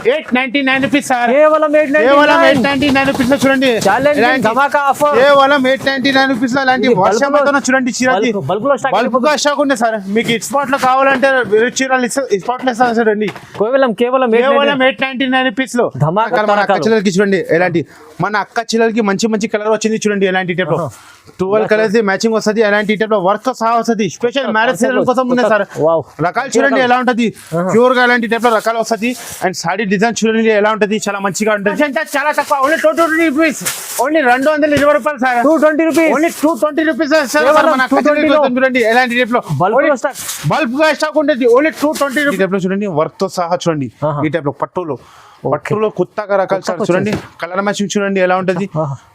899 rupees sir. కేవలం 899 rupees లో చూడండి. ధమాకా ఆఫర్ కేవలం 899 రూపీస్ లో ఇలాంటి వర్షంతో చూడండి చీరది బల్బ్ గా స్టాక్ ఉంది సార్. మీకు స్పాట్ లో కావాలంటే చీరలు స్పాట్ లో ఇస్తాను సార్ అండి. కేవలం 899 రూపీస్ లో మన అక్క చెల్లెలకి చూడండి ఎలాంటి మన అక్క చెల్లెలకి మంచి మంచి కలర్ వచ్చింది చూడండి. ఎలాంటి టైప్ లో 12 కలర్స్ మ్యాచింగ్ వస్తుంది. ఎలాంటి టైప్ లో వర్క్ సహా వస్తుంది. స్పెషల్ మ్యారేజ్ సీజన్ కోసం ఉన్నాయి సార్. రకాలు చూడండి ఎలా ఉంటది. ప్యూర్ గా ఎలాంటి టైప్ లో రకాలు వస్తుంది. అండ్ సాడీ డిజైన్ చూడండి ఎలా ఉంటది. చాలా మంచిగా ఉంటుంది. చాలా తక్కువ ఓన్లీ 220 రూపీస్. ఓన్లీ 220 రూపాయలు సార్. 220 రూపీస్. ఓన్లీ 220 రూపీస్ మన అక్క చెల్లెలకి చూడండి. ఎలాంటి టైప్ లో బల్బ్ గా స్టాక్ ఉంటుంది. ఓన్లీ 220 రూపీస్ టైప్ లో చూడండి. వర్క్ తో సహా చూడండి. ఈ టైప్ లో పట్టులో కొత్తగా రకాలు సార్ చూడండి. కలర్ మ్యాచింగ్ చూడండి ఎలా ఉంటది.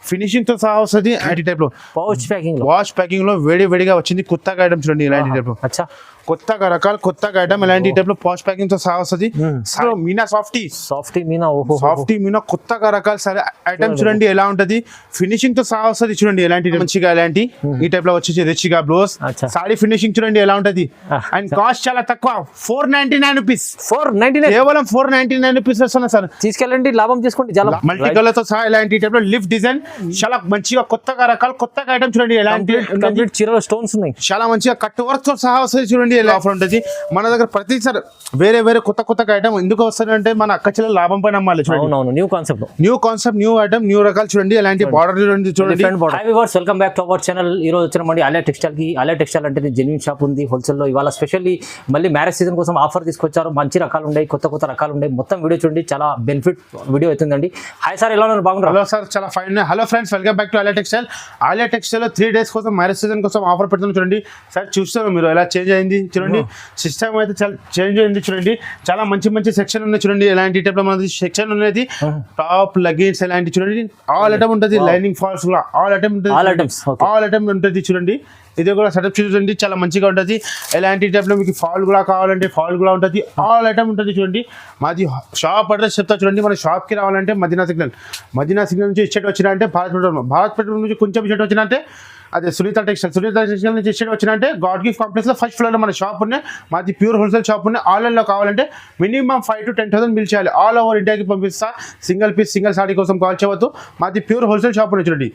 ఫినిషింగ్ తో సహా వస్తుంది. ఈ టైప్ లో వాష్ ప్యాకింగ్ లో వేడిగా వచ్చింది. కొత్తగా ఐటమ్ చూడండి ఇలాంటి టైప్ లో కొత్తగా రకాలు కొత్తగా ఐటమ్ ఇలాంటి టైప్ లో వాష్ ప్యాకింగ్ తో సహా వస్తుంది. మీనా సాఫ్టీ మీనా కొత్తగా రకాలు సరే ఐటమ్ చూడండి ఎలా ఉంటది. ఫినిషింగ్ తో సహా వస్తుంది చూడండి. ఎలాంటి మంచిగా ఎలాంటి ఈ టైప్ లో వచ్చేసి రిచ్గా బ్లౌజ్ సారీ ఫినిషింగ్ చూడండి ఎలా ఉంటది. అండ్ కాస్ట్ చాలా తక్కువ 499 రూపీస్. కేవలం 499 రూపీస్ వస్తున్నా సార్. తీసుకెళ్ళండి లాభం తీసుకోండి. మల్టీ కలర్ తో సహా ఇలాంటి టైప్ లో లిఫ్ట్ డిజైన్ చాలా మంచిగా కొత్తగా రకాలు కొత్తగా ఐటమ్ చూడండి. ఎలాంటి చీరలో స్టోన్స్ ఉన్నాయి. చాలా మంచిగా కట్ వర్క్ తో సహా వస్తుంది చూడండి. ఆఫర్ ఉంటుంది మన దగ్గర ప్రతిసారి వేరే కొత్త ఐటమ్ ఎందుకు వస్తారంటే మన అక్క చెల్లెలు లాభం పైన అమ్మాలి చూడండి. New concept new item new రకాలు చూడండి. ఎలాంటి బార్డర్ చూడండి. Welcome back to our channel. ఈ రోజు వచ్చినామండి ఆలియా టెక్స్టైల్ కి. ఆలియా టెక్స్టైల్ అంటే జెన్యూన్ షాప్ ఉంది హోల్సేల్ లో. ఇవాళ స్పెషల్లీ మళ్ళీ మ్యారేజ్ సీజన్ కోసం ఆఫర్ తీసుకొచ్చారు. మంచి రకాలు ఉన్నాయి, కొత్త రకాలు ఉన్నాయి. మొత్తం వీడియో చూడండి. చాలా బెనిఫిట్ వీడియో అవుతుందండి. హాయ్ సార్, ఎలా ఉన్నారు? బాగున్నారు? హలో సార్, చాలా fine. Hello friends, welcome back to Alia textile. Alia textile లో 3 days కోసం మ్యారేజ్ సీజన్ కోసం ఆఫర్ పెడుతున్నాం చూడండి. సార్ చూస్తారు మీరు ఎలా చేంజ్ అయింది చూడండి. సిస్టమ్ అయితే చాలా చేంజ్ అయింది చూడండి. చాలా మంచి సెక్షన్ ఉన్నాయి చూడండి. ఎలాంటి టైప్ లో మనది సెక్షన్ ఉన్నది. టాప్ లగేజ్ ఎలాంటి చూడండి. ఆల్ ఐటమ్ ఉంటుంది. లైనింగ్ ఫాల్స్ కూడా ఆల్ ఐటమ్ ఉంటుంది చూడండి. ఇది కూడా సెటప్ చూడండి చాలా మంచిగా ఉంటుంది. ఎలాంటి టైప్ లో మీకు ఫాల్ కూడా కావాలంటే ఫాల్ కూడా ఉంటుంది. ఆల్ ఐటమ్ ఉంటుంది చూడండి. మాది షాప్ అడ్రస్ చెప్తా చూడండి. మన షాప్ కి రావాలంటే మదీనా సిగ్నల్ నుంచి ఇచ్చేట్ వచ్చినా అంటే భారత్ పెట్రోల్ నుంచి కొంచెం ఇచ్చేట్ వచ్చినా అంటే అదే సునీత టెక్స్టైల్ నుంచి ఇచ్చేట్ వచ్చినా అంటే గాడ్ గిఫ్ట్ కాంప్లెక్స్ లో ఫస్ట్ ఫ్లోర్ లో మన షాప్ ఉన్నాయి. మాది ప్యూర్ హోల్సేల్ షాప్ ఉన్నాయి. ఆన్లైన్ లో కావాలంటే మినిమం 5 to 10,000 బిల్ చేయాలి. ఆల్ ఓవర్ ఇండియాకి పంపిస్తా. సింగిల్ సాడీ కోసం కాల్ చేయవద్దు. మాది ప్యూర్ హోల్సేల్ షాప్ ఉన్నాయి చూడండి.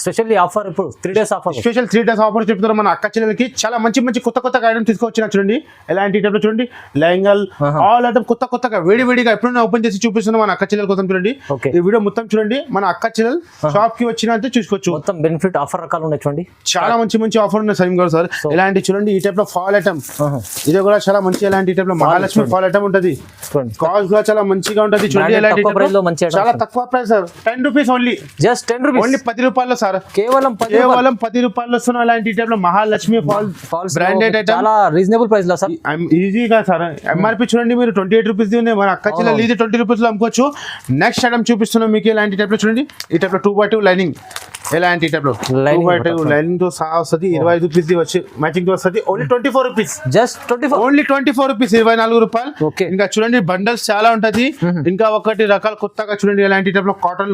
స్పెషల్ ఆఫర్ ఇప్పుడు 3 days offer. Special 3 days offer చెప్తారు మన అక్క చెల్లెలకి. చాలా మంచి కొత్త ఐటమ్ తీసుకొచ్చినా చూడండి. ఎలాంటి టైప్ లో చూడండి. లెహంగల్ ఆల్ ఐటమ్ కొత్తగా వేడిగా ఎప్పుడైనా ఓపెన్ చేసి చూపిస్తున్నాం మన అక్క చెల్లెల కోసం చూడండి. ఈ వీడియో మొత్తం చూడండి. మన అక్క చెల్లెలు షాప్ కి వచ్చినా చూసుకోవచ్చు. మొత్తం బెనిఫిట్ ఆఫర్ రకాలు ఉన్నాయి చూడండి. చాలా మంచి ఆఫర్ ఉన్నాయి సైమ్ గారు సార్. ఇలాంటి చూడండి. ఈ టైప్ లో ఫాల్ ఐటమ్ ఇది కూడా చాలా మంచి. ఎలాంటి టైప్ లో మహాలక్ష్మి ఫాల్ ఐటమ్ ఉంటుంది. కాస్ట్ కూడా చాలా మంచిగా ఉంటుంది చూడండి. ఎలాంటి చాలా తక్కువ price sir. 10 rupees only. Just 10 rupees. Only 10 రూపాయలు సార్. కేవలం 10 రూపాయలు వస్తున్నా. ఇలాంటి టైప్ లో మహాలక్ష్మి ఫాల్ బ్రాండెడ్ ఐటమ్ చాలా రీజనబుల్ ప్రైస్ లో సార్. ఈజీగా సార్. ఎంఆర్పి చూడండి మీరు 28 రూపీస్ మన అక్క చెల్లెలు ఇది 20 రూపీస్ లో అమ్ముకోవచ్చు. నెక్స్ట్ ఐటమ్ చూపిస్తున్నాం మీకు. ఎలాంటి టైప్ లో చూడండి. ఈ టైప్ లో 2x2 లైనింగ్. ఎలాంటి టైప్ లో 2x2 లైనింగ్ తో సహా వస్తుంది. 25 రూపీస్ వచ్చి మ్యాచింగ్ తో వస్తుంది. Only 24 rupees. Just 24. Only 24 rupees. 24 రూపాయలు. ఇంకా చూడండి బండల్స్ చాలా ఉంటది. ఇంకా ఒకటి రకాల కొత్తగా చూడండి. ఎలాంటి టైప్ లో కాటన్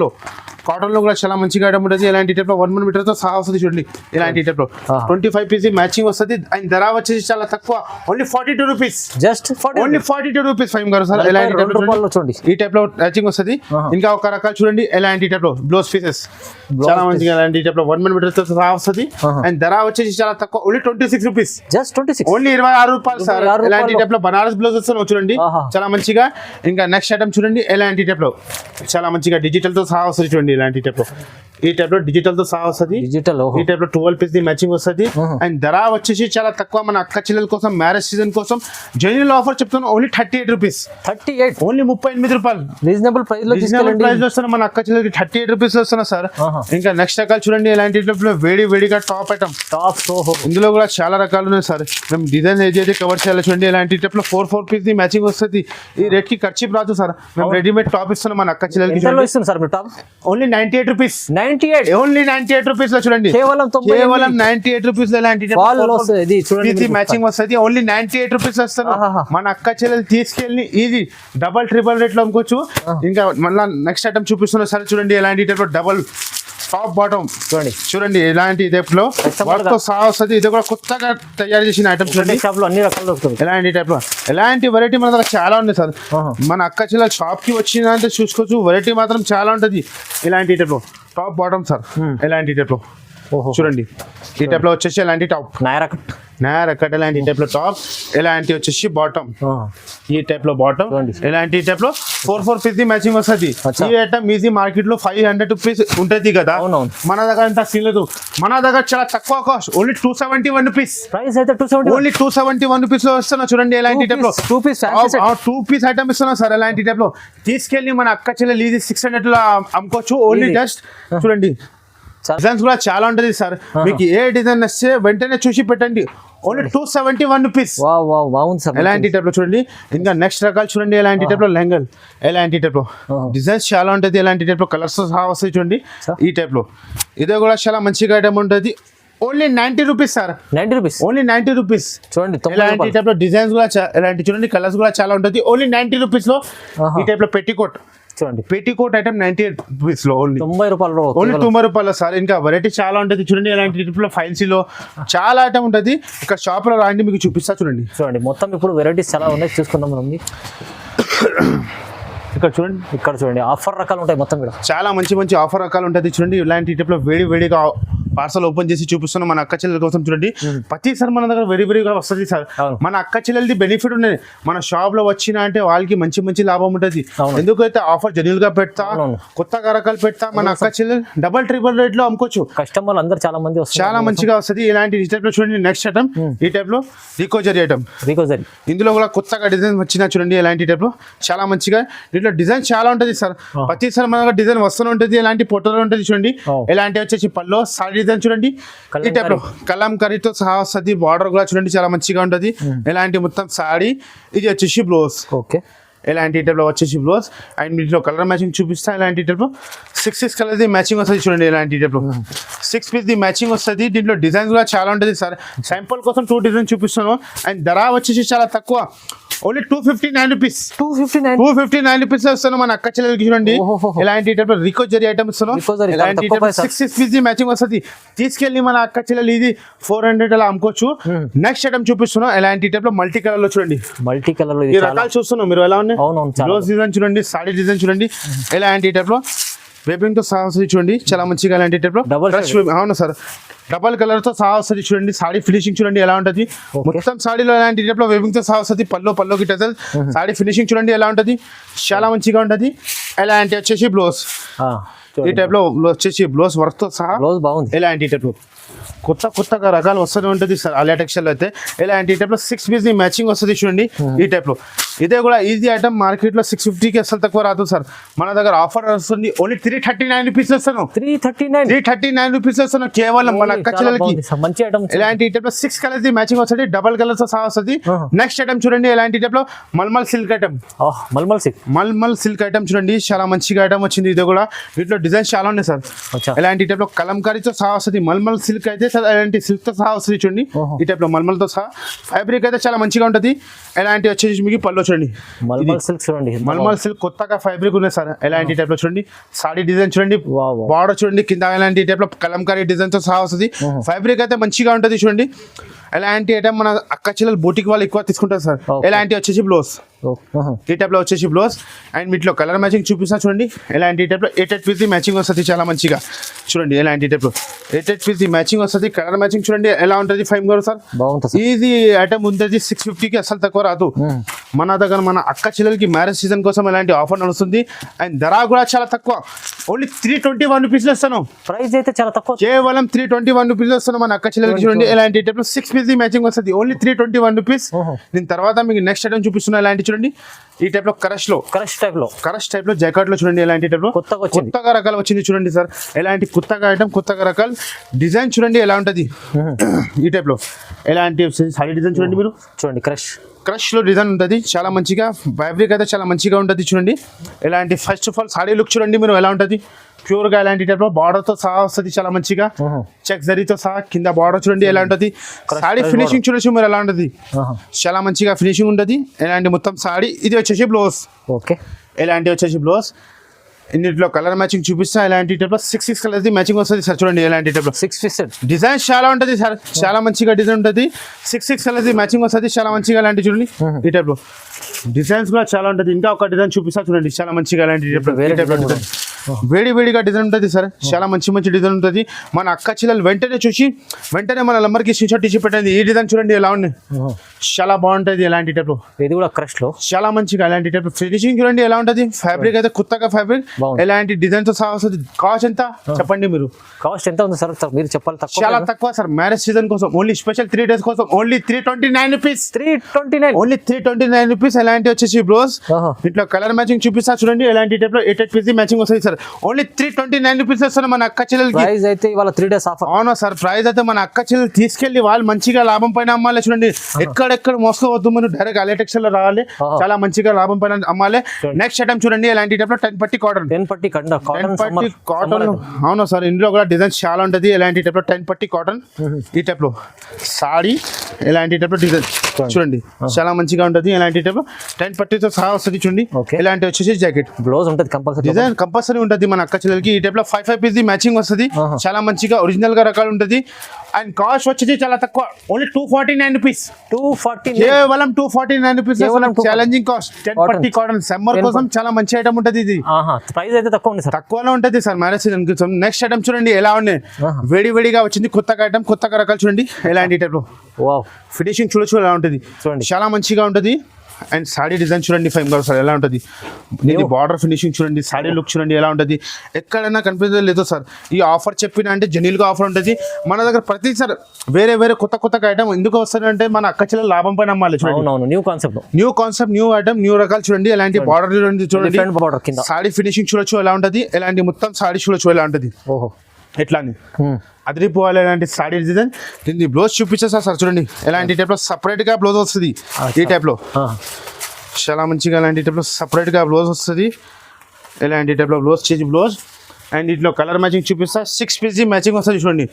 లో కూడా చాలా మంచిగా ఐటమ్ ఉంటుంది. ఎలాంటి టైప్ లో 1 మీటర్ తో సహా వస్తుంది చూడండి. ఇలాంటి టైప్ లో 25 పీస్ మ్యాచింగ్ వస్తుంది. అండ్ ధర వచ్చేసి చాలా తక్కువ. Only 42 rupees. Just only 42 rupees five గారు సార్. ఎలాంటి టైప్ లో చూడండి. ఈ టైప్ లో మ్యాచింగ్ వస్తుంది. ఇంకా ఒక రకాలు చూడండి. ఎలాంటి టైప్ లో బ్లౌజ్ పీసెస్ చాలా మంచిగా ఎలాంటి టైప్ లో 1 మీటర్ తో సహా వస్తుంది. అండ్ ధర వచ్చేసి చాలా తక్కువ. Only 26 rupees. జస్ట్ 26. ఓన్లీ 26 రూపాయలు సార్. ఎలాంటి టైప్ లో బనారస్ బ్లౌజెస్ చూడండి చాలా మంచిగా. ఇంకా నెక్స్ట్ ఐటమ్ చూడండి. ఎలాంటి టైప్ లో చాలా మంచిగా డిజిటల్ తో సహా వస్తుంది చూడండి. ఇలాంటి టైప్ లో ఈ టైప్ లో డిజిటల్ తో సహా వస్తుంది. ఈ టైప్ లో 12 పీస్ మ్యాచింగ్ వస్తుంది. అండ్ ధర వచ్చేసి చాలా తక్కువ. మన అక్క చెల్లెల కోసం మ్యారేజ్ సీజన్ కోసం జెన్యూన్ ఆఫర్ చెప్తాను. Only 38 rupees. 38. ఓన్లీ 38 రూపాయలు. రీజనబుల్ ప్రైస్ లో వస్తున్నా మన అక్క చెల్లెలకి 38 రూపీస్ వస్తున్నా సార్. ఇంకా నెక్స్ట్ రకాలు చూడంండి. ఎలాంటి టైప్ లో వేడిగా టాప్ ఐటమ్. ఇందులో కూడా చాలా రకాలు ఉన్నాయి సార్. మేము డిజైన్ ఏదైతే కవర్ చేయాలి చూడండి. ఎలాంటి టైప్ లో 4 పీస్ మ్యాచింగ్ వస్తుంది. ఈ రేట్ కి ఖర్చు రాదు సార్. మేము రెడీమేడ్ టాప్ ఇస్తున్నాం మన అక్క చెల్లెలకి. Only 98 rupees. ఓన్లీ 98 రూపీస్ లో చూడండి. కేవలం 98 రూపీస్ లో ఎలాంటి మ్యాచింగ్ వస్తుంది. ఓన్లీ 98 రూపీస్ వస్తారు. మన అక్క చెల్లెలు తీసుకెళ్ళి ఈజీ డబల్ ట్రిపుల్ రేట్ లో అమ్ముకోవచ్చు. ఇంకా మళ్ళీ నెక్స్ట్ ఐటమ్ చూపిస్తున్నా సార్ చూడండి. ఎలాంటి టైప్ లో టాప్ బాటమ్ చూడండి చూడండి ఇలాంటి టైప్ లో వర్క్ తో సహా వస్తుంది. ఇది కూడా కొత్తగా తయారు చేసిన ఐటమ్ చూడండి. షాప్ లో అన్ని రకాలు దొరుకుతుంది. ఎలాంటి టైప్ లో ఎలాంటి వెరైటీ మన దగ్గర చాలా ఉంది సార్. మన అక్క చెల్లెల షాప్ కి వచ్చిందంటే చూసుకోవచ్చు, వెరైటీ మాత్రం చాలా ఉంటది. ఇలాంటి టైప్ లో టాప్ బాటమ్ సార్. ఎలాంటి టైప్ లో చూడండి. ఈ టైప్ లో వచ్చేసి ఎలాంటి టాప్ నయా కట్ ఎలాంటి టైప్ లో టాప్, ఎలాంటి వచ్చేసి బాటమ్ ఈ టైప్ లో బాటమ్, ఎలాంటి టైప్ లో 4 పీస్ ది మ్యాచింగ్ వస్తుంది. ఈ ఐటమ్ ఈజీ మార్కెట్ లో 500 రూపీస్ ఉంటది కదా, మన దగ్గర అంత సీన్ లేదు. మన దగ్గర చాలా తక్కువ కాస్ట్, ఓన్లీ 271 రూపీస్ ప్రైస్ అయితే 271 ఓన్లీ 271 రూపీస్ లో వస్తున్నా. చూడండి ఎలాంటి టైప్ లో 2 పీస్ ఐటమ్ ఇస్తున్నా సార్. ఎలాంటి టైప్ లో తీసుకెళ్ళి మన అక్క చెల్లెలు ఇది 600 లో అమ్ముకోవచ్చు. ఓన్లీ జస్ట్ చూడండి. డిజైన్స్ కూడా చాలా ఉంటది సార్. మీకు ఏ డిజైన్ వస్తే వెంటనే చూసి పెట్టండి. Only 271 rupees. ఎలాంటి టైప్ లో చూడండి. ఇంకా నెక్స్ట్ రకాలు చూడండి. ఎలాంటి టైప్ లో లెహంగల్, ఎలాంటి టైప్ లో డిజైన్స్ చాలా ఉంటది. ఎలాంటి టైప్ లో కలర్స్ సహా వస్తాయి చూడండి. ఈ టైప్ లో ఇదే కూడా చాలా మంచిగా ఐటమ్ ఉంటది. Only 90 rupees sir. 90 rupees only 90 rupees చూడండి. ఎలాంటి టైప్ లో డిజైన్స్ కూడా ఎలాంటి చూడండి. కలర్స్ కూడా చాలా ఉంటది. ఓన్లీ 90 రూపీస్ లో ఈ టైప్ లో పెట్టికోట్ చూడండి. పెట్టికోట్ ఐటమ్ 90 రూపీస్ లో ఓన్లీ 90 రూపాయలు. ఓన్లీ 90 రూపాయలు సార్. ఇంకా వెరైటీ చాలా ఉంటది చూడండి. ఎలాంటి టైప్ లో ఫైల్సీ లో చాలా ఐటమ్ ఉంటది. ఇక్కడ షాప్ లో రాండి మీకు చూపిస్తా చూడండి. చూడండి మొత్తం ఇప్పుడు వెరైటీస్ చాలా ఉన్నాయి, చూసుకుందాం మనం. ఇక్కడ చూడండి. ఇక్కడ చూడండి ఆఫర్ రకాలు ఉంటాయి మొత్తం. ఇక్కడ చాలా మంచి మంచి ఆఫర్ రకాలు ఉంటుంది చూడండి. ఇలాంటి టైప్ లో వేడిగా పార్సల్ ఓపెన్ చేసి చూపిస్తున్నాం మన అక్క చెల్లెల కోసం. చూడండి ప్రతిసారి మన దగ్గర వెరీగా వస్తుంది సార్. మన అక్క చెల్లెలది బెనిఫిట్ ఉన్నది. మన షాప్ లో వచ్చిన అంటే వాళ్ళకి మంచి మంచి లాభం ఉంటుంది. ఎందుకైతే ఆఫర్ జెన్యూల్ గా పెడతా, కొత్తగా రకాలు పెడతా. మన అక్క చెల్లెలు డబల్ ట్రిపుల్ రేట్ లో అమ్ముకోవచ్చు. కస్టమర్లు అందరు చాలా మంది చాలా మంచిగా వస్తుంది. ఇలాంటి ఈ టైప్ లో చూడండి. నెక్స్ట్ ఐటమ్ ఈ టైప్ లో రికోజరీ ఐటమ్. ఇందులో కూడా కొత్తగా డిజైన్ వచ్చినా చూడండి. ఎలాంటి టైప్ లో చాలా మంచిగా దీంట్లో డిజైన్ చాలా ఉంటది సార్. ప్రతిసారి మన దగ్గర డిజైన్ వస్తూనే ఉంటుంది. ఎలాంటి పొట్టలో ఉంటుంది చూడండి. ఎలాంటి వచ్చేసి పల్లో సారీ డిజైన్ చూడండి. ఈ టైప్ లో కలంకారీతో సహా వస్తుంది. బార్డర్ కూడా చూడండి చాలా మంచిగా ఉంటది. ఎలాంటి మొత్తం సారీ. ఇది వచ్చేసి బ్లౌజ్. ఓకే. ఎలాంటి టైప్ లో వచ్చేసి బ్లౌజ్. అండ్ వీటిలో కలర్ మ్యాచింగ్ చూపిస్తా. ఎలాంటి టైప్ లో 6 కలర్ ది మ్యాచింగ్ వస్తుంది చూడండి. ఎలాంటి టైప్ లో 6 పీస్ ది మ్యాచింగ్ వస్తుంది. దీంట్లో డిజైన్స్ కూడా చాలా ఉంటుంది సార్. శాంపుల్ కోసం 2 డిజైన్ చూపిస్తాను. అండ్ ధర వచ్చేసి చాలా తక్కువ, ఓన్లీ 259 రూపీస్. 259 రూపీస్ వస్తాను మన అక్క చెల్లెలకి చూడండి. ఎలాంటి టైప్ లో రికోజరీ ఐటమ్ ఇస్తాను. ఎలాంటి 6 పీస్ ది మ్యాచింగ్ వస్తుంది. తీసుకెళ్ళి మన అక్క చెల్లెలు ఇది 400 అలా అమ్ముకోవచ్చు. నెక్స్ట్ ఐటమ్ చూపిస్తున్నాం. ఎలాంటి టైప్ లో మల్టీ కలర్ లో చూడండి. మల్టీ కలర్ లో ఈ రకాలు చూస్తున్నాం మీరు. ఎలా ఉన్నాయి బ్లౌజ్ డిజైన్ చూడండి. సాడీ డిజైన్ చూడండి. ఎలాంటి టైప్ లో వేపింగ్ తో సహా వస్తుంది చూడండి. చాలా మంచిగా ఎలాంటి టైప్ లో అవును సార్. డబల్ కలర్ తో సహా వస్తుంది చూడండి. సాడీ ఫినిషింగ్ చూడండి ఎలా ఉంటది. మొత్తం సాడీలో ఎలాంటి టైప్ లో వేపింగ్ తో సహా వస్తుంది. పల్లో గిట్ట సాడీ ఫినిషింగ్ చూడండి ఎలా ఉంటది. చాలా మంచిగా ఉంటది. ఎలాంటి వచ్చేసి బ్లౌజ్ ఈ టైప్ లో వచ్చేసి బ్లౌజ్ వర్క్ తో సహా బాగుంది. ఎలాంటి టైప్ లో కొత్తగా రకాలు వస్తూనే ఉంటుంది సార్. ఆలియా టెక్స్టైల్ అయితే ఎలాంటి టైప్ లో 6 పీస్ మ్యాచింగ్ వస్తుంది చూడండి. ఈ టైప్ లో ఇదే కూడా ఈజీ ఐటమ్ మార్కెట్ లో 650కి అసలు తక్కువ రాదు సార్. మన దగ్గర ఆఫర్ వస్తుంది. ఓన్లీ 339 రూపీస్ వస్తాను. 339 రూపీస్ వస్తాను కేవలం మన అక్క చెల్లెలకి. మంచి ఐటమ్. ఎలాంటి టైప్ లో 6 కలర్స్ ది మ్యాచింగ్ వస్తుంది. డబల్ కలర్స్ తో సహా వస్తుంది. నెక్స్ట్ ఐటమ్ చూడండి. ఎలాంటి టైప్ లో malmal silk item. Malmal silk item చూడండి. చాలా మంచిగా ఐటమ్ వచ్చింది. ఇది కూడా వీటిలో డిజైన్స్ చాలా ఉన్నాయి సార్. ఎలాంటి టైప్ లో కలంకారీతో సహా వస్తుంది. మల్మల్ సిల్క్ అయితే ఎలాంటి సిల్క్ తో సహా వస్తుంది చూడండి. ఈ టైప్ లో మల్మల్ తో సహా ఫ్యాబ్రిక్ అయితే చాలా మంచిగా ఉంటది. ఎలాంటి వచ్చేసి మీకు పల్లో చూడండి. మల్మల్ సిల్క్ కొత్తగా ఫ్యాబ్రిక్ ఉన్నాయి సార్. ఎలాంటి టైప్ లో చూడండి. సాడీ డిజైన్ చూడండి. బార్డర్ చూడండి కింద ఎలాంటి టైప్ లో కలంకారీ డిజైన్ తో సహా వస్తుంది. ఫ్యాబ్రిక్ అయితే మంచిగా ఉంటది చూడండి. ఎలాంటి ఐటమ్ మన అక్క చెల్లెలు బూటికి వాళ్ళు ఎక్కువ తీసుకుంటారు సార్. ఎలాంటి వచ్చేసి బ్లౌజ్ ఈ టైప్ లో వచ్చేసి బ్లౌజ్. అండ్ వీటిలో కలర్ మ్యాచింగ్ చూపిస్తా చూడండి. ఎలాంటి టైప్ లో 8 పీస్ ది మ్యాచింగ్ వస్తుంది చాలా మంచిగా చూడండి. ఎలాంటి టైప్ లో 8 పీస్ ది మ్యాచింగ్ వస్తుంది. కలర్ మ్యాచింగ్ చూడండి ఎలా ఉంటుంది. 5 గారు సార్ ఈజీ ఐటమ్ ఉంటుంది. 650కి అసలు తక్కువ రాదు మన దగ్గర. మన అక్క చెల్లెలకి మ్యారేజ్ సీజన్ కోసం ఎలాంటి ఆఫర్ నడుస్తుంది. అండ్ ధర కూడా చాలా తక్కువ, ఓన్లీ 321 రూపీస్ ఇస్తాను. ప్రైస్ అయితే చాలా తక్కువ, కేవలం 321 రూపీస్ ఇస్తాను మన అక్క చెల్లెలకి చూడండి. ఎలాంటి టైప్ లో 6 పీస్ ది మ్యాచింగ్ వస్తుంది. Only 321 rupees. దీని తర్వాత మీకు నెక్స్ట్ ఐటమ్ చూపిస్తున్నా. ఎలాంటి చూడండి. ఈ టైప్ లో కరష్ టైప్ లో జాకెట్ లో చూడండి. ఎలాంటి టైప్ లో కొత్తగా రకాలు వచ్చింది చూడండి సార్. ఎలాంటి కొత్తగా ఐటమ్ కొత్తగా రకాలు డిజైన్ చూడండి ఎలా ఉంటది. ఈ టైప్ లో ఎలాంటి సారీ డిజైన్ చూడండి. మీరు చూడండి క్రష్ లో డిజైన్ ఉంటుంది చాలా మంచిగా. ఫ్యాబ్రిక్ అయితే చాలా మంచిగా ఉంటుంది చూడండి. ఎలాంటి first of all sorry look చూడండి మీరు ఎలా ఉంటుంది. ప్యూర్ గా ఎలాంటి టైప్ లో బార్డర్ తో సహా వస్తుంది చాలా మంచిగా. చెక్ జరీతో సహా కింద బార్డర్ చూడండి ఎలా ఉంటుంది. సారీ ఫినిషింగ్ చూడొచ్చు మీరు ఎలా ఉంటుంది. చాలా మంచిగా ఫినిషింగ్ ఉంటుంది. ఎలాంటి మొత్తం సారీ. ఇది వచ్చేసి బ్లౌజ్. ఎలాంటి వచ్చేసి బ్లౌజ్. ఇందులో కలర్ మ్యాచింగ్ చూపిస్తా ఇలాంటి టైప్ లో 6 కలర్స్ మ్యాచింగ్ వస్తుంది సార్ చూడండి ఇలాంటి టైప్ లో 6 పీసెస్ డిజైన్ చాలా ఉంటుంది సార్ చాలా మంచిగా డిజైన్ ఉంటుంది 6 కలర్స్ మ్యాచింగ్ వస్తుంది చాలా మంచిగా ఇలాంటి చూడండి ఈ టైప్ లో డిజైన్స్ కూడా చాలా ఉంటుంది ఇంకా ఒక డిజైన్ చూపిస్తా చూడండి చాలా మంచిగా ఇలాంటి టైప్ లో వేరే డిజైన్ వేడిగా డిజైన్ ఉంటుంది సార్ చాలా మంచి డిజైన్ ఉంటుంది మన అక్క చెల్లెలు వెంటనే చూసి వెంటనే మన నంబర్కి స్క్రీన్ షాట్ తీసి పెట్టండి ఈ డిజైన్ చూడండి ఎలా ఉంది చాలా బాగుంటుంది ఇలాంటి టైప్ లో ఇది కూడా క్రష్ లో చాలా మంచిగా ఇలాంటి టైప్ ఫినిషింగ్ చూడండి ఎలా ఉంటుంది ఫ్యాబ్రిక్ అయితే కొత్తగా ఫ్యాబ్రిక్ ఎలాంటి డిజైన్ తో సహా వస్తుంది కాస్ట్ ఎంత చెప్పండి మీరు కాస్ట్ ఎంత ఉంది సార్ మీరు చెప్పాలి తక్కువ చాలా తక్కువ సార్ మ్యారేజ్ సీజన్ కోసం ఓన్లీ స్పెషల్ 3 days కోసం ఓన్లీ 329 రూపీస్ 329 ఓన్లీ 329 రూపీస్ ఎలాంటి వచ్చేసి బ్రోస్ ఇట్లా కలర్ మ్యాచింగ్ చూపిస్తా చూడండి ఎలాంటి టైప్ లో 8 పీస్ మ్యాచింగ్ వస్తుంది సార్ ఓన్లీ 329 రూపీస్ వస్తుంది మన అక్క చెల్లెలకి ప్రైస్ అయితే ఇవాళ 3 days ఆఫర్ అవునా సార్ ప్రైస్ అయితే మన అక్క చెల్లెలు తీసుకెళ్లి వాళ్ళు మంచిగా లాభం పైన అమ్మాలి చూడండి ఎక్కడెక్కడ మోసుకోవద్దు మనం డైరెక్ట్ అలెటెక్స్ లో రావాలి చాలా మంచిగా లాభం పైన అమ్మాలి నెక్స్ట్ ఐటమ్ చూడండి ఎలాంటి టైప్ లో 10 పట్టి కాటన్ 10 పట్టి కాటన్ అవునా సార్ ఇందులో కూడా డిజైన్ చాలా ఉంటుంది ఎలాంటి టైప్ లో 10 పట్టి కాటన్ ఈ టైప్ లో సారీ ఎలాంటి టైప్ లో డిజైన్ చూడండి చాలా మంచిగా ఉంటుంది ఎలాంటి టైప్ లో 10 పట్టితో సహా వస్తుంది చూడండి ఇలాంటి వచ్చేసి జాకెట్ బ్లౌజ్ ఉంటుంది కంపల్సరీ డిజైన్ కంపల్సరీ ఉంటుంది మన అక్క చెల్లెలకి ఈ టైప్ లో 5 పీస్ మ్యాచింగ్ వస్తుంది చాలా మంచిగా ఒరిజినల్ గా రకాలు ఉంటుంది అండ్ కాస్ట్ వచ్చేసి చాలా తక్కువ ఓన్లీ 249 రూపీస్ 249 కేవలం 249 రూపీస్ ఛాలెంజింగ్ కాస్ట్ 10 పట్టి కాటన్ సమ్మర్ కోసం చాలా మంచి ఐటమ్ ఉంటుంది ఇది ప్రైస్ అయితే తక్కువ ఉంది సార్ తక్కువలో ఉంటుంది సార్ మ్యారేజ్ సీజన్ కోసం నెక్స్ట్ ఐటమ్ చూడండి ఎలా ఉన్నాయి వేడిగా వచ్చింది కొత్తగా ఐటమ్ కొత్తగా రకాలు చూడండి ఎలాంటి టైప్ లో ఫినిషింగ్ చూడొచ్చు ఎలా ఉంటుంది చూడండి చాలా మంచిగా ఉంటుంది అండ్ సాడీ డిజైన్ చూడండి 5 కలర్స్ ఎలా ఉంటుంది ఇది బార్డర్ ఫినిషింగ్ చూడండి సాడీ లుక్ చూడండి ఎలా ఉంటుంది ఎక్కడైనా కనిపించలేదు లేదు సార్ ఈ ఆఫర్ చెప్పిన అంటే జెన్యున్గా ఆఫర్ ఉంటుంది మన దగ్గర ప్రతిసారి వేరే కొత్త ఐటమ్ ఎందుకు వస్తుందంటే మన అక్క చెల్లెలు లాభం పైన అమ్మాలి చూడండి new concept new item new రకాలు చూడండి ఎలాంటి బార్డర్ చూడండి సాడీ ఫినిషింగ్ చూడొచ్చు ఎలా ఉంటుంది ఎలాంటి మొత్తం సాడీ చూడొచ్చు ఎలా ఉంటుంది ఎట్లా అని అదిరిపోవాలి ఎలాంటి సాడీ డిజైన్ దీన్ని బ్లౌజ్ చూపించేస్తా సార్ చూడండి ఎలాంటి టైప్లో సపరేట్గా బ్లౌజ్ వస్తుంది ఈ టైప్లో చాలా మంచిగా ఎలాంటి టైప్లో సపరేట్గా బ్లౌజ్ వస్తుంది ఎలాంటి టైప్లో బ్లౌజ్ చేసి బ్లౌజ్ అండ్ ఇట్లా కలర్ మ్యాచింగ్ చూపిస్తా 6 పీస్ మ్యాచింగ్ వస్తుంది చూడండి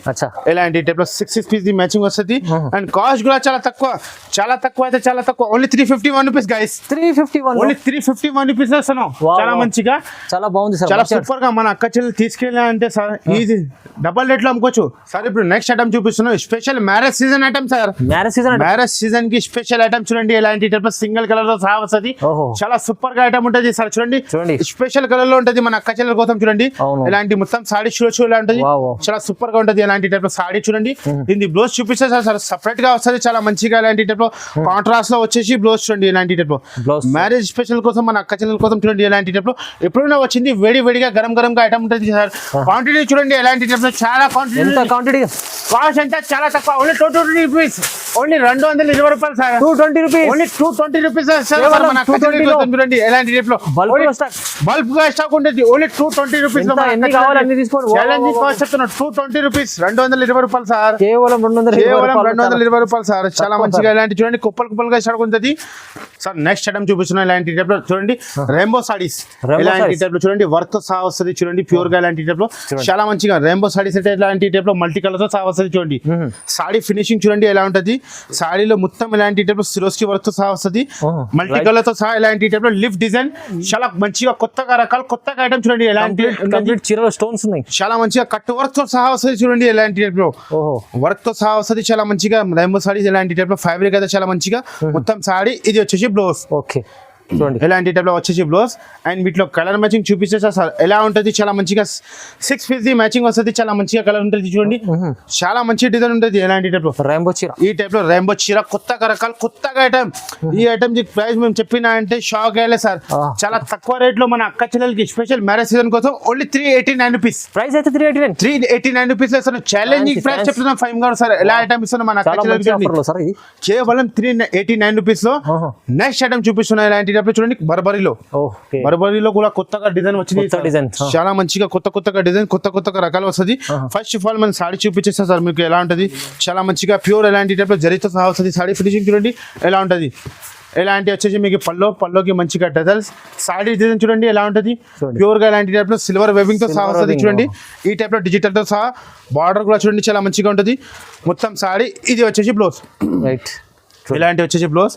ఎలాంటి టైప్లో 6 పీస్ మ్యాచింగ్ వస్తుంది అండ్ కాస్ట్ కూడా చాలా తక్కువ అయితే చాలా తక్కువ only 351 rupees guys 351 only 351 rupees వస్తున్నాం చాలా మంచిగా చాలా బాగుంది సార్ చాలా సూపర్ గా మన అక్క చెల్లెలు తీసుకెళ్ళా అంటే సార్ ఈజీ డబల్ రేట్ లో అమ్ముకోవచ్చు సార్ ఇప్పుడు నెక్స్ట్ ఐటమ్ చూపిస్తున్నాం special marriage season item sir marriage season కి స్పెషల్ ఐటమ్ చూడండి ఎలాంటి టైప్ సింగిల్ కలర్ తో సహా వస్తుంది చాలా సూపర్ గా ఐటమ్ ఉంటుంది సార్ చూడండి స్పెషల్ కలర్ లో ఉంటుంది మన అక్క చెల్లెల కోసం చూడండి ఇలాంటి మొత్తం సాడీ చూడొచ్చు ఇలా ఉంటుంది చాలా సూపర్ గా ఉంటుంది ఎలాంటి టైప్ లో సాడీ చూడండి దీన్ని బ్లౌజ్ చూపిస్తే సార్ సపరేట్ గా వస్తుంది చాలా మంచిగా ఇలాంటి టైప్ లో కాంట్రాస్ట్ లో వచ్చేసి బ్లౌజ్ చూడండి ఇలాంటి టైప్ లో మ్యారేజ్ స్పెషల్ కోసం మన అక్క చెల్లెల కోసం చూడండి ఎలాంటి టైప్ లో ఎప్పుడైనా వచ్చింది వేడిగా గరం గా ఐటమ్ ఉంటుంది సార్ క్వాంటిటీ చూడండి ఎలాంటి టైప్ లో చాలా క్వాంటిటీ కాస్ట్ ఎంత చాలా తక్కువ ఓన్లీ 220 రూపీస్ ఓన్లీ 220 రూపాయలు sir 220 rupees only 220 rupees sir మన అక్క చెల్లెల కోసం చూడండి ఎలాంటి టైప్ లో బల్బ్ గా స్టాక్ ఉంటుంది ఓన్లీ 220 రూపీస్ లో ఛాలెంజింగ్ కాస్ట్ చెప్తున్నా 220 రూపీస్ 220 రూపాయలు సార్ కేవలం 220 రూపాయలు సార్ చాలా మంచిగా ఇలాంటి చూడండి కుప్పలుగా స్టాక్ ఉంటుంది సార్ నెక్స్ట్ ఐటమ్ చూపిస్తున్నా ఇలాంటి టైప్ లో చూడండి రెయిన్బో సారీస్ ఇలాంటి టైప్ లో చూడండి వర్క్ తో సహా వస్తుంది చూడండి ప్యూర్ గా ఇలాంటి టైప్ లో చాలా మంచిగా రెయిన్బో సారీస్ అయితే ఇలాంటి టైప్ లో మల్టీ కలర్ తో సహా వస్తుంది చూడండి సాడీ ఫినిషింగ్ చూడండి ఎలా ఉంటుంది సాడీలో మొత్తం ఇలాంటి టైప్ లో సిరోస్కి వర్క్ తో సహా వస్తుంది మల్టీ కలర్ తో సహా ఇలాంటి టైప్ లో లిఫ్ట్ డిజైన్ చాలా మంచిగా కొత్తగా రకాలు కొత్తగా ఐటమ్ చూడండి ఎలాంటి స్టోన్స్ ఉన్నాయి చాలా మంచిగా కట్ వర్క్ తో సహా వస్తుంది చూడండి ఎలాంటి టైప్ లో వర్క్ తో సహా వస్తుంది చాలా మంచిగా రెయిన్బో సారీస్ ఎలాంటి టైప్ లో ఫ్యాబ్రిక్ అయితే చాలా మంచిగా మొత్తం సాడీ ఇది వచ్చేసి బ్లౌజ్ ఓకే చూడండి ఎలాంటి టైప్ లో వచ్చేసి బ్లౌజ్ అండ్ వీటిలో కలర్ మ్యాచింగ్ చూపిస్తే సార్ ఎలా ఉంటుంది చాలా మంచిగా 6 పీస్ మ్యాచింగ్ వస్తుంది చాలా మంచిగా కలర్ ఉంటుంది చూడండి చాలా మంచి డిజైన్ ఉంటుంది ఎలాంటి టైప్ లో రెయిన్బో చీర ఈ టైప్ లో రెయిన్బో చీర కొత్తగా రకాలు కొత్తగా ఐటమ్ ఈ ఐటమ్ ప్రైస్ మేము చెప్పినా అంటే షాక్ అయ్యలే సార్ చాలా తక్కువ రేట్ లో మన అక్క చెల్లెలకి స్పెషల్ మ్యారేజ్ సీజన్ కోసం ఓన్లీ 389 రూపీస్ ప్రైస్ అయితే 389 రూపీస్ ఇస్తాను ఛాలెంజింగ్ ప్రైస్ చెప్తున్నాం 5 గారు సార్ ఎలా ఐటమ్ ఇస్తాను మన అక్క చెల్లెలకి కేవలం 389 రూపీస్ లో నెక్స్ట్ ఐటమ్ చూపిస్తున్నా ఇలాంటి చూడండి బర్బరీలో కూడా కొత్తగా డిజైన్ వచ్చింది చాలా మంచిగా కొత్తగా డిజైన్ కొత్తగా రకాలు వస్తుంది ఫస్ట్ ఆఫ్ ఆల్ మనం సాడీ చూపించేస్తా సార్ మీకు ఎలా ఉంటుంది చాలా మంచిగా ప్యూర్ ఎలాంటి టైప్ లో జరితో సహా వస్తుంది సాడీ ఫినిషింగ్ చూడండి ఎలా ఉంటుంది ఎలాంటి వచ్చేసి మీకు పల్లోకి మంచిగా టెజల్స్ సాడీ డిజైన్ చూడండి ఎలా ఉంటుంది ప్యూర్ గా ఎలాంటి టైప్ లో సిల్వర్ వెబింగ్ తో సహా వస్తుంది చూడండి ఈ టైప్ లో డిజిటల్ తో సహా బార్డర్ కూడా చూడండి చాలా మంచిగా ఉంటుంది మొత్తం సాడీ ఇది వచ్చేసి బ్లౌజ్ ఇలాంటి వచ్చేసి బ్లౌజ్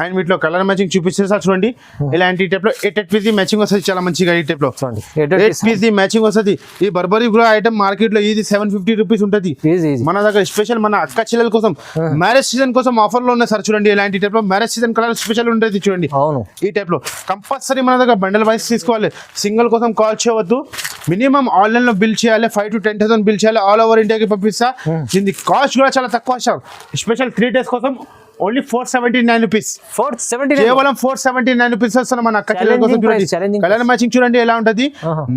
అండ్ వీటిలో కలర్ మ్యాచింగ్ చూపిస్తే సార్ చూడండి ఇలాంటి టైప్ లో 8 పీస్ మ్యాచింగ్ వస్తుంది చాలా మంచిగా ఈ టైప్ లో చూడండి 8 పీస్ మ్యాచింగ్ వస్తుంది ఈ బర్బరీ కూడా ఐటమ్ మార్కెట్ లో ఇది 750 రూపీస్ ఉంటుంది మన దగ్గర స్పెషల్ మన అక్క చెల్లెల కోసం మ్యారేజ్ సీజన్ కోసం ఆఫర్ లో ఉన్నాయి సార్ చూడండి ఇలాంటి టైప్ లో మ్యారేజ్ సీజన్ కలర్ స్పెషల్ ఉంటుంది చూడండి అవును ఈ టైప్ లో కంపల్సరీ మన దగ్గర బండల్ వైస్ తీసుకోవాలి సింగిల్ కోసం కాల్ చేయవద్దు మినిమం ఆన్లైన్ లో బిల్ చేయాలి 5 to 10,000 బిల్ చేయాలి ఆల్ ఓవర్ ఇండియాకి పంపిస్తా దీని కాస్ట్ కూడా చాలా తక్కువ సార్ స్పెషల్ 3 days కోసం ఓన్లీ 479 రూపీస్ 479 కేవలం 479 రూపీస్ వస్తున్నా మన అక్క చెల్లెల కోసం చూడండి కలర్ మ్యాచింగ్ చూడండి ఎలా ఉంటది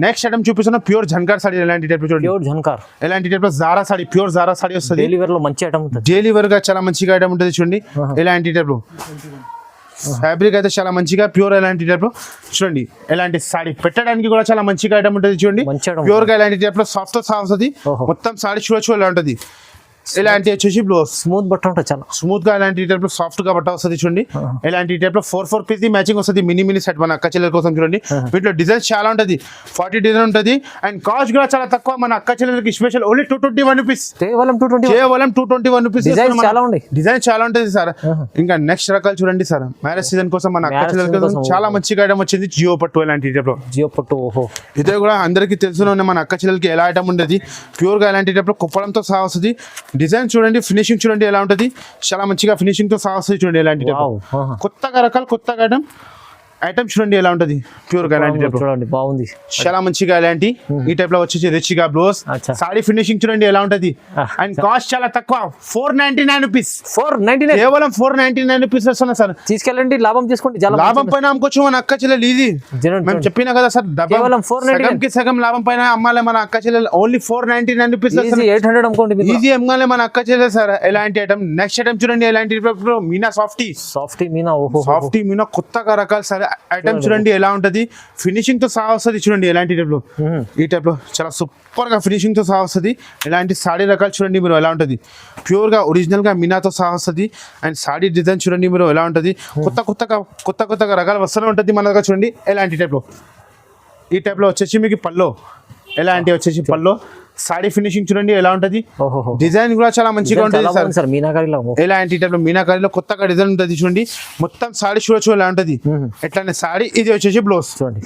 నెక్స్ట్ ఐటమ్ చూపిస్తున్నా ప్యూర్ జన్కార్ సారీ ఎలాంటి టైప్ చూడండి ప్యూర్ జన్కార్ ఎలాంటి టైప్ లో Zara sorry pure Zara sorry వస్తుంది డైలీ వేర్ లో మంచి ఐటమ్ ఉంటుంది డైలీ వేర్ గా చాలా మంచిగా ఐటమ్ ఉంటుంది చూడండి ఎలాంటి టైప్ లో ఫ్యాబ్రిక్ అయితే చాలా మంచిగా ప్యూర్ ఎలాంటి టైప్ లో చూడండి ఎలాంటి సారీ పెట్టడానికి కూడా చాలా మంచిగా ఐటమ్ ఉంటుంది చూడండి ప్యూర్ గా ఎలాంటి టైప్ లో సాఫ్ట్ వస్తుంది మొత్తం సారీ చూడొచ్చు ఎలా ఉంటుంది ఇలాంటి వచ్చేసి బ్లౌజ్ స్మూత్ బట్ట ఉంటుంది చాలా స్మూత్ గా ఇలాంటి టైప్ లో సాఫ్ట్ గా బట్ట వస్తుంది చూడండి ఇలాంటి టైప్ లో 4 పీస్ మ్యాచింగ్ వస్తుంది మినీ సెట్ మన అక్క చెల్లెల కోసం చూడండి వీటిలో డిజైన్స్ చాలా ఉంటుంది 40 డిజైన్ ఉంటుంది అండ్ కాస్ట్ కూడా చాలా తక్కువ మన అక్క చెల్లెలకి స్పెషల్ ఓన్లీ 221 రూపీస్ కేవలం 221 రూపీస్ డిజైన్ చాలా ఉంటుంది సార్ ఇంకా నెక్స్ట్ రకాలు చూడండి సార్ మ్యారేజ్ సీజన్ కోసం మన అక్క చెల్లెల కోసం చాలా మంచిగా ఐటమ్ వచ్చింది జియో పట్టు ఇలాంటి టైప్ లో జియో పట్టు ఓహో ఇదే కూడా అందరికి తెలుసునే మన అక్క చెల్లెలకి ఎలా ఐటమ్ ఉండేది ప్యూర్ గా ఇలాంటి టైప్ లో కుప్పడంతో సహా వస్తుంది డిజైన్ చూడండి ఫినిషింగ్ చూడండి ఎలా ఉంటుంది చాలా మంచిగా ఫినిషింగ్ తో సహా వస్తుంది చూడండి ఎలాంటి కొత్తగా రకాలు కొత్తగా ఐటమ్ చూడండి ఎలా ఉంటుంది ప్యూర్ గా ఇలాంటి టైప్ చూడండి బాగుంది చాలా మంచిగా ఇలాంటి ఈ టైప్ లో వచ్చేసి రిచ్ గా బ్లౌజ్ సారీ ఫినిషింగ్ చూడండి ఎలా ఉంటది అండ్ కాస్ట్ చాలా తక్కువ 499 రూపీస్ 499 కేవలం 499 రూపీస్ వస్తున్నా సార్ తీసుకెళ్ళండి లాభం తీసుకోండి లాభం పైన అమ్ముకోవచ్చు మన అక్క చెల్లెలు ఇది మేము చెప్పినా కదా సార్ కేవలం 499 సగం లాభం పైన అమ్మాలి మన అక్క చెల్లెలు ఓన్లీ 499 రూపీస్ 800 అమ్ముకోండి ఈజీ అమ్మాలి మన అక్క చెల్లెలు సార్ ఎలాంటి ఐటమ్ నెక్స్ట్ ఐటమ్ చూడండి ఎలాంటి మీనా సాఫ్టీ మీనా ఓహో సాఫ్టీ మీనా కొత్తగా రకాలు సరే ఐటమ్ చూడండి ఎలా ఉంటది ఫినిషింగ్ తో సహా వస్తుంది చూడండి ఎలాంటి టైప్ లో ఈ టైప్ లో చాలా సూపర్ గా ఫినిషింగ్ తో సహా వస్తుంది ఇలాంటి సాడీ రకాలు చూడండి మీరు ఎలా ఉంటది ప్యూర్ గా ఒరిజినల్ గా మీనాతో సహా వస్తుంది అండ్ సాడీ డిజైన్ చూడండి మీరు ఎలా ఉంటది కొత్తగా రకాలు వస్తూనే ఉంటది మన దగ్గర చూడండి ఎలాంటి టైప్ లో ఈ టైప్ లో వచ్చేసి మీకు పల్లో ఎలాంటి వచ్చేసి పల్లో సాడీ ఫినిషింగ్ చూడండి ఎలా ఉంటది డిజైన్ కూడా చాలా మంచిగా ఉంటుంది సార్ మీనాకారిలో ఎలాంటి టైప్ లో మీనాకారిలో కొత్తగా డిజైన్ ఉంటుంది చూడండి మొత్తం సాడీ చూడొచ్చు ఎలా ఉంటది ఎట్లానే సాడీ ఇది వచ్చేసి బ్లౌజ్ చూడండి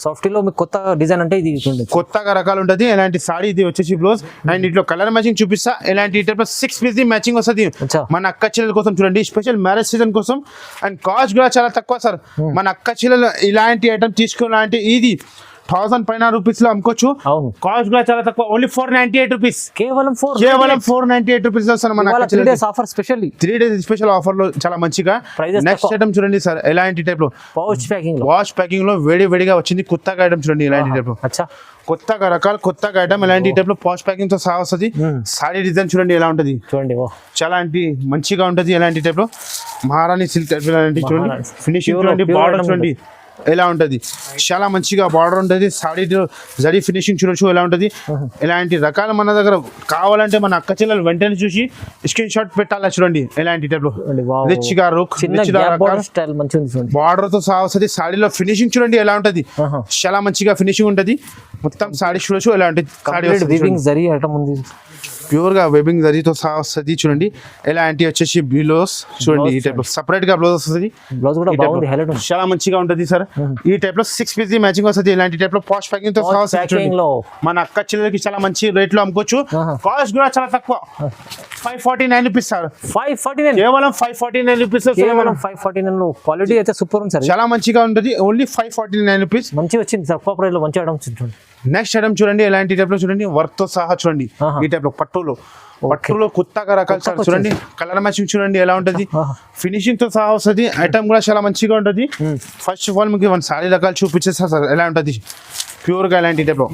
సాఫ్టీలో మీకు కొత్త డిజైన్ అంటే ఇది కొత్తగా రకాలు ఉంటుంది ఎలాంటి సాడీ ఇది వచ్చేసి బ్లౌజ్ అండ్ ఇట్లా కలర్ మ్యాచింగ్ చూపిస్తా ఎలాంటి టైప్ లో 6 పీస్ మ్యాచింగ్ వస్తుంది మన అక్క చెల్లెల కోసం చూడండి స్పెషల్ మ్యారేజ్ సీజన్ కోసం అండ్ కాస్ట్ కూడా చాలా తక్కువ సార్ మన అక్క చెల్లెలు ఇలాంటి ఐటమ్ తీసుకోవాలంటే ఇది 1000 పైన రూపీస్ లో అమ్ముకోవచ్చు కాస్ట్ కూడా చాలా తక్కువ ఓన్లీ 498 రూపీస్ కేవలం 498 రూపీస్ వస్తాను మన 3 days offer specially 3 days special offer లో చాలా మంచిగా నెక్స్ట్ ఐటమ్ చూడండి సార్ ఎలాంటి టైప్ లో వాష్ ప్యాకింగ్ లో వేడిగా వచ్చింది కొత్తగా ఐటమ్ చూడండి ఇలాంటి టైప్ లో కొత్తగా రకాలు కొత్తగా ఐటమ్ ఎలాంటి టైప్ లో వాష్ ప్యాకింగ్ తో సహా వస్తుంది సారీ డిజైన్ చూడండి ఎలా ఉంటది చూడండి చాలా మంచిగా ఉంటది ఎలాంటి టైప్ లో మహారాణి సిల్క్ చూడండి ఫినిషింగ్ చూడండి బార్డర్ చూడండి ఎలా ఉంటది చాలా మంచిగా బార్డర్ ఉంటుంది సాడీ జరీ ఫినిషింగ్ చూడొచ్చు ఎలా ఉంటది ఇలాంటి రకాలు మన దగ్గర కావాలంటే మన అక్క చెల్లెలు వెంటనే చూసి స్క్రీన్ షాట్ పెట్టాలా చూడండి ఎలాంటి టైప్ లో రిచ్ గా బార్డర్ తో సహా వస్తుంది సాడీలో ఫినిషింగ్ చూడండి ఎలా ఉంటది చాలా మంచిగా ఫినిషింగ్ ఉంటది మొత్తం సాడీ చూడొచ్చు ఎలా ఉంటుంది ప్యూర్ గా వెబింగ్ జరీతో సహా వస్తుంది చూడండి ఎలాంటి వచ్చేసి బ్లౌజ్ చూడండి ఈ టైప్ లో సపరేట్ గా బ్లౌజ్ వస్తుంది చాలా మంచిగా ఉంటుంది సార్ ఈ టైప్ లో 6 పీస్ మ్యాచింగ్ వస్తుంది ఇలాంటి టైప్ లో పాష్ ప్యాకింగ్ తో సహా వస్తుంది మన అక్క చెల్లెలకి చాలా మంచి రేట్ లో అమ్ముకోవచ్చు కాస్ట్ కూడా చాలా తక్కువ 549 రూపీస్ సార్ 549 కేవలం 549 రూపీస్ కేవలం 549 లో క్వాలిటీ అయితే సూపర్ ఉంది సార్ చాలా మంచిగా ఉంటుంది ఓన్లీ 549 రూపీస్ మంచి వచ్చింది సార్ ప్రైస్ లో మంచి ఐటమ్స్ చూడండి నెక్స్ట్ ఐటమ్ చూడండి ఎలాంటి టైప్ లో చూడండి వర్క్ తో సహా చూడండి ఈ టైప్ లో పట్టులో కొత్తగా రకాలు సార్ చూడండి కలర్ మ్యాచింగ్ చూడండి ఎలా ఉంటది ఫినిషింగ్ తో సహా వస్తుంది ఐటమ్ కూడా చాలా మంచిగా ఉంటుంది ఫస్ట్ ఆఫ్ ఆల్ మీకు సారీ రకాలు చూపించేస్తా సార్ ఎలా ఉంటది ప్యూర్ గా ఇలాంటి టైప్ లో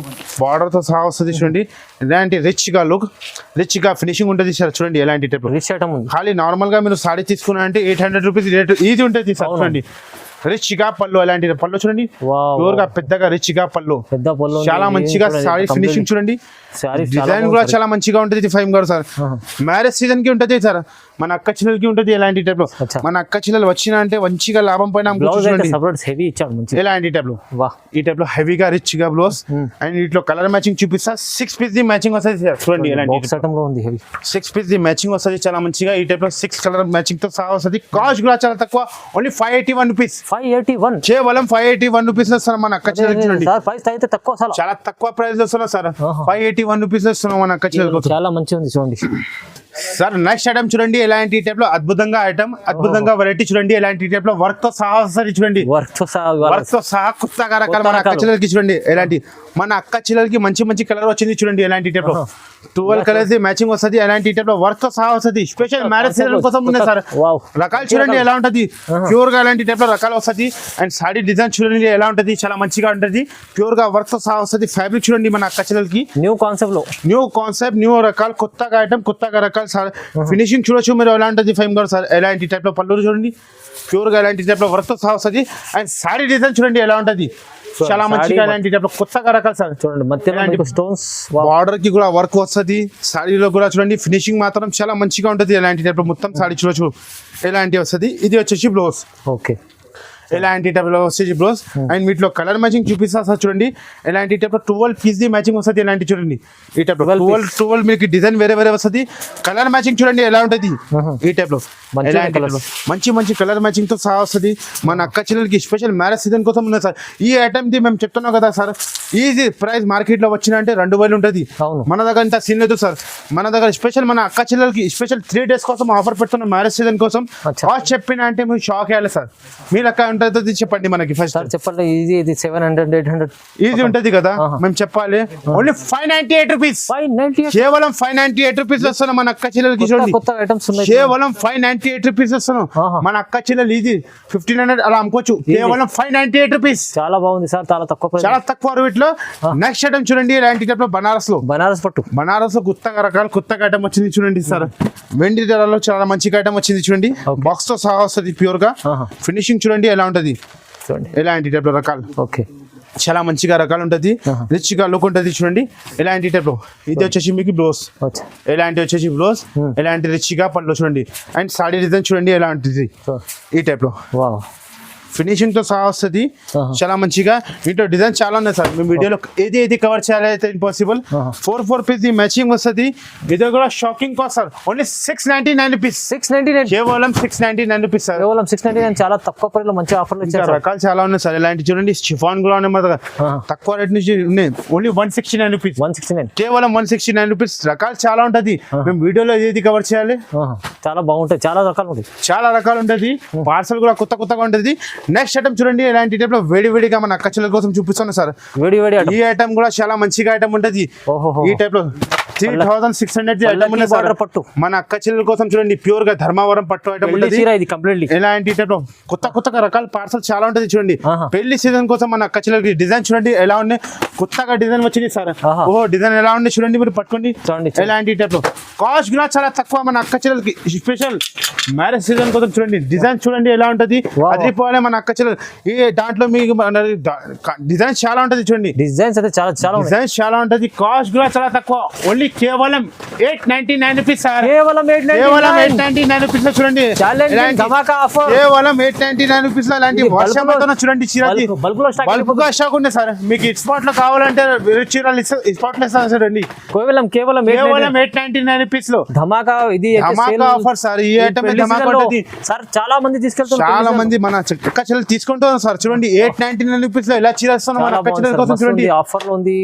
బార్డర్ తో సహా వస్తుంది చూడండి ఇలాంటి రిచ్ గా ఫినిషింగ్ ఉంటుంది సార్ చూడండి ఎలాంటి టైప్ లో రిచ్ ఐటమ్ ఖాళీ నార్మల్ గా మీరు సారీ తీసుకున్నారంటే 800 రూపీస్ రేట్ ఇది ఉంటుంది సార్ చూడండి రిచ్ గా పళ్ళు, ఎలాంటి పళ్ళు చూడండి వావ్. ప్యూర్ గా పెద్దగా రిచ్ గా పళ్ళు, పెద్ద పొలం చాలా మంచిగా సారీ ఫినిషింగ్ చూడండి. డిజైన్ కూడా చాలా మంచిగా ఉంటుంది ఫైమ్ గారు సార్. మ్యారేజ్ సీజన్ కి ఉంటది సార్, మన అక్క చెల్లెలకి ఉంటది ఎలాంటి టైప్ లో. మన అక్క చెల్లెలు వచ్చినా అంటే మంచిగా లాభం పైన చూడండి హెవీ ఇచ్చాడు మంచి ఎలాంటి టైప్ లో. వా ఈ టైప్ లో హెవీగా రిచ్ గా బ్లౌజ్ అండ్ వీటిలో కలర్ మ్యాచింగ్ చూపిస్తా. 6 పీస్ ది మ్యాచింగ్ వస్తుంది సార్ చూడండి. బాక్స్ ఐటమ్ లో ఉంది హెవీ 6 పీస్ ది మ్యాచింగ్ వస్తుంది చాలా మంచిగా. ఈ టైప్ లో 6 కలర్ మ్యాచింగ్ తో సహా వస్తుంది. కాస్ట్ కూడా చాలా తక్కువ, ఓన్లీ 581 రూపీస్. 581 కేవలం 581 రూపీస్ వస్తున్నా మన అక్క చెల్లెలకి చూడండి. సార్ ప్రైస్ అయితే తక్కువ, చాలా తక్కువ ప్రైస్ వస్తున్నా సార్. 581 రూపీస్ వస్తున్నాం మన అక్క చెల్లెల కోసం. చాలా మంచిగా ఉంది చూడండి సార్. నెక్స్ట్ ఐటమ్ చూడండి, ఎలాంటి టైప్ లో అద్భుతంగా ఐటమ్, అద్భుతంగా వెరైటీ చూడండి. ఎలాంటి టైప్ లో వర్క్ తో సహా వస్తుంది చూడండి. వర్క్ తో సహా కొత్తగా రకాల మన అక్క చెల్లెలకి చూడండి. ఎలాంటి మన అక్క చెల్లెలకి మంచి మంచి కలర్ వచ్చింది చూడండి. ఎలాంటి టైప్ లో 12 కలర్స్ మ్యాచింగ్ వస్తుంది. ఎలాంటి టైప్ లో వర్క్ తో సహా వస్తుంది. స్పెషల్ మ్యారేజ్ సీజన్ కోసం ఉన్నాయి సార్. రకాలు చూడండి ఎలా ఉంటది, ప్యూర్ గా ఎలాంటి టైప్ లో రకాలు వస్తుంది. అండ్ సాడీ డిజైన్ చూడండి ఎలా ఉంటది, చాలా మంచిగా ఉంటది. ప్యూర్ గా వర్క్ తో సహా వస్తుంది. ఫ్యాబ్రిక్ చూడండి మన అక్క చెల్లెలకి న్యూ కాన్సెప్ట్ న్యూ రకాలు, కొత్తగా ఐటమ్, కొత్తగా రకాలు సార్. ఫినిషింగ్ చూడొచ్చు మీరు ఎలా ఉంటుంది ఫైమ్ గారు సార్. ఎలాంటి టైప్ లో పళ్ళు చూడండి, ప్యూర్ గా ఎలాంటి టైప్ లో వర్క్ తో సహా వస్తుంది. అండ్ సారీ డిజైన్ చూడండి ఎలా ఉంటది, చాలా మంచిగా ఎలాంటి టైప్ లో కొత్తగా రకాలు సార్. చూడండి మధ్యలో స్టోన్స్, బార్డర్ కి కూడా వర్క్ వస్తుంది. సాడీలో కూడా చూడండి ఫినిషింగ్ మాత్రం చాలా మంచిగా ఉంటుంది. ఎలాంటి టైప్ లో మొత్తం సాడీ చూడొచ్చు ఎలాంటి వస్తుంది. ఇది వచ్చేసి బ్లౌజ్, ఓకే ఎలాంటి టైప్ లో వచ్చేసి బ్లౌజ్. అండ్ వీటిలో కలర్ మ్యాచింగ్ చూపిస్తా సార్ చూడండి. ఎలాంటి టైప్ లో 12 పీస్ ది మ్యాచింగ్ వస్తుంది. ఎలాంటి చూడండి ఈ టైప్ లో 12 మీకు డిజైన్ వేరే వేరే వస్తుంది. కలర్ మ్యాచింగ్ చూడండి ఎలా ఉంటుంది ఈ టైప్ లో. మంచి మంచి కలర్ మ్యాచింగ్ తో సహా వస్తుంది. మన అక్క చెల్లెలకి స్పెషల్ మ్యారేజ్ సీజన్ కోసం ఉన్నది సార్. ఈ ఐటమ్ ది మేము చెప్తున్నాం కదా సార్, ఈజీ ప్రైస్ మార్కెట్ లో వచ్చిన అంటే 2000 ఉంటుంది. మన దగ్గర ఇంత సీన్ లేదు సార్. మన దగ్గర స్పెషల్ మన అక్క చెల్లెలకి స్పెషల్ 3 days కోసం ఆఫర్ పెడుతున్నాం మ్యారేజ్ సీజన్ కోసం. కాస్ట్ చెప్పిన అంటే మీరు షాక్ అయ్యాలి సార్. మీ లెక్క ఉంటుంది చెప్పండి మనకి ఫస్ట్ చెప్పండి. ఇది 700 800 ఈజీ ఉంటది కదా, మేము చెప్పాలి. ఓన్లీ 598 రూపీస్, కేవలం 598 రూపీస్ వస్తున్నాం మన అక్క చెల్లెలకి చూడండి. కేవలం 598 రూపీస్ వస్తున్నాం మన అక్క చెల్లెలు. ఈజీ 1500 అలా అమ్ముకోవచ్చు. కేవలం 598 రూపీస్. చాలా బాగుంది సార్, చాలా తక్కువ వీటిలో. నెక్స్ట్ ఐటమ్ చూడండి ఎలాంటి టైప్ లో బనారస్ పట్టు, బనారస్ లో కొత్తగా రకాలు, కొత్తగా ఐటమ్ వచ్చింది చూడండి సార్. వెండి ధరలో చాలా మంచిగా ఐటమ్ వచ్చింది చూడండి. బాక్స్ తో సహా వస్తుంది ప్యూర్ గా. ఫినిషింగ్ చూడండి ఎలా ఉంటది, ఎలాంటి టైప్ లో రకాలు, ఓకే చాలా మంచిగా రకాలు ఉంటుంది. రిచ్ గా లుక్ ఉంటుంది చూడండి ఎలాంటి టైప్ లో. ఇది వచ్చేసి మీకు బ్లౌజ్, ఎలాంటి వచ్చేసి బ్లౌజ్, ఎలాంటి రిచ్ గా పళ్ళు చూడండి. అండ్ సాడీ డిజైన్ చూడండి ఎలా ఉంటుంది ఈ టైప్ లో. ఫినిషింగ్ తో సహా వస్తుంది చాలా మంచిగా. ఇంట్లో డిజైన్ చాలా ఉన్నాయి సార్. మేము వీడియోలో ఏది కవర్ చేయాలి అయితే ఇంపాసిబుల్. 4 పీస్ ది మ్యాచింగ్ వస్తుంది. ఇది కూడా shocking cost sir. Only 699 rupees. 699 కేవలం 699 రూపీస్ సార్. కేవలం 699 చాలా తక్కువ ప్రైస్ లో మంచి ఆఫర్లు ఇచ్చారు. రకాలు చాలా ఉన్నాయి సార్. ఇలాంటి చూడండి షిఫాన్ కూడా ఉన్నాయి మన దగ్గర. తక్కువ రేట్ నుంచి ఉన్నాయి. Only 169 rupees. 169 కేవలం 169 రూపీస్. రకాలు చాలా ఉంటది. మేము వీడియోలో ఏది కవర్ చేయాలి, చాలా బాగుంటాయి. చాలా రకాలు ఉంటాయి, చాలా రకాలు ఉంటది. పార్సల్ కూడా కొత్తగా ఉంటది. నెక్స్ట్ ఐటమ్ చూడండి ఎలాంటి టైప్ లో వేడిగా మన అక్క చెల్లెల కోసం చూపిస్తాను సార్. వేడి ఈ ఐటమ్ కూడా చాలా మంచిగా ఐటమ్ ఉంటది. ఈ టైప్ లో 3600 ఐటమ్ ఉంది సార్. మన అక్క చెల్లెల కోసం చూడండి ప్యూర్ గా ధర్మవరం పట్టు ఐటమ్ ఉంటది. ఎలాంటి టైప్ లో కొత్తగా రకాల పార్సల్ చాలా ఉంటది చూడండి. పెళ్లి సీజన్ కోసం మన అక్క చెల్లెలకి డిజైన్ చూడండి ఎలా ఉన్నాయి. కొత్తగా డిజైన్ వచ్చింది సార్. డిజైన్ ఎలా ఉంది చూడండి, మీరు పట్టుకోండి. ఎలాంటి టైప్ లో కాస్ట్ కూడా చాలా తక్కువ మన అక్క చెల్లెలకి స్పెషల్ మ్యారేజ్ సీజన్ కోసం చూడండి. డిజైన్ చూడండి ఎలా ఉంటది, అదిరిపోవాలి మన అక్క చెల్లెలు. ఈ దాంట్లో మీకు డిజైన్ చాలా ఉంటది చూడండి. డిజైన్స్ అయితే డిజైన్స్ చాలా ఉంటది. కాస్ట్ కూడా చాలా తక్కువ. ఓన్లీ కేవలం 899 రూపీస్ సార్. కేవలం 899 రూపీస్ లో చూడండి. కేవలం 899 రూపీస్ లో ఇలాంటి వర్షం చూడండి. చీరది బల్బ్ గా స్టాక్ ఉంది సార్. మీకు స్పాట్ లో కావాలంటే చీరలు స్పాట్ లో ఇస్తాను సార్ అండి. కేవలం 899 రూపీస్ లో ధమాకా ఆఫర్ సార్. ఈ ఐటమ్ ధమాకా ఉంటది సార్. చాలా మంది తీసుకెళ్తారు, చాలా మంది మన అక్క చెల్లెలు తీసుకుంటున్నారు సార్. చూడండి 899 రూపీస్ లో ఇలా చీర ఇస్తున్నాం మన అక్క చెల్లెల కోసం చూడండి. ఆఫర్ లో ఉంది.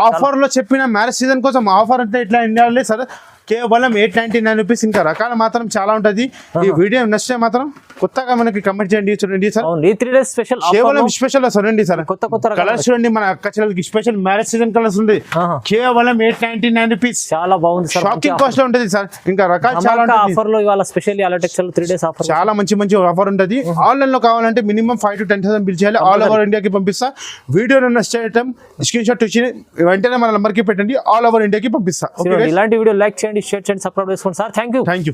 ఆఫర్ లో చెప్పిన మ్యారేజ్ సీజన్ కోసం ఆఫర్ అంటే ఇట్లా ఇండియాలో సార్. కేవలం 899 రూపీస్. ఇంకా రకాలు మాత్రం చాలా ఉంటది. ఈ వీడియో నచ్చితే మాత్రం కొత్తగా మనకి కమెంట్ చేయండి చూడండి సార్. 3 days స్పెషల్ కేవలం స్పెషల్ చూడండి సార్. కొత్త కలర్స్ చూడండి మన అక్క చెల్లెలకి స్పెషల్ మ్యారేజ్ సీజన్ కలర్స్ ఉంది. కేవలం 899 రూపీస్. చాలా బాగుంది సార్. షాకింగ్ కాస్ట్ లో ఉంటుంది సార్. ఇంకా రకాలు చాలా ఉంటాయి. ఆఫర్ లో ఇవాళ స్పెషల్ అలటెక్స్లో 3 days ఆఫర్ చాలా మంచి ఆఫర్ ఉంటుంది. ఆన్లైన్ లో కావాలంటే మినిమం 5 to 10,000 బిల్ చేయాలి. ఆల్ ఓవర్ ఇండియాకి పంపిస్తా. వీడియో నచ్చటం స్క్రీన్ షాట్ ఇచ్చి వెంటనే మన నెంబర్కి పెట్టండి. ఆల్ ఓవర్ ఇండియాకి పంపిస్తా. ఇలాంటి వీడియో లైక్ చేయండి, షేర్ చేయండి, సబ్స్క్రైబ్ చేసుకోండి సార్. Thank you.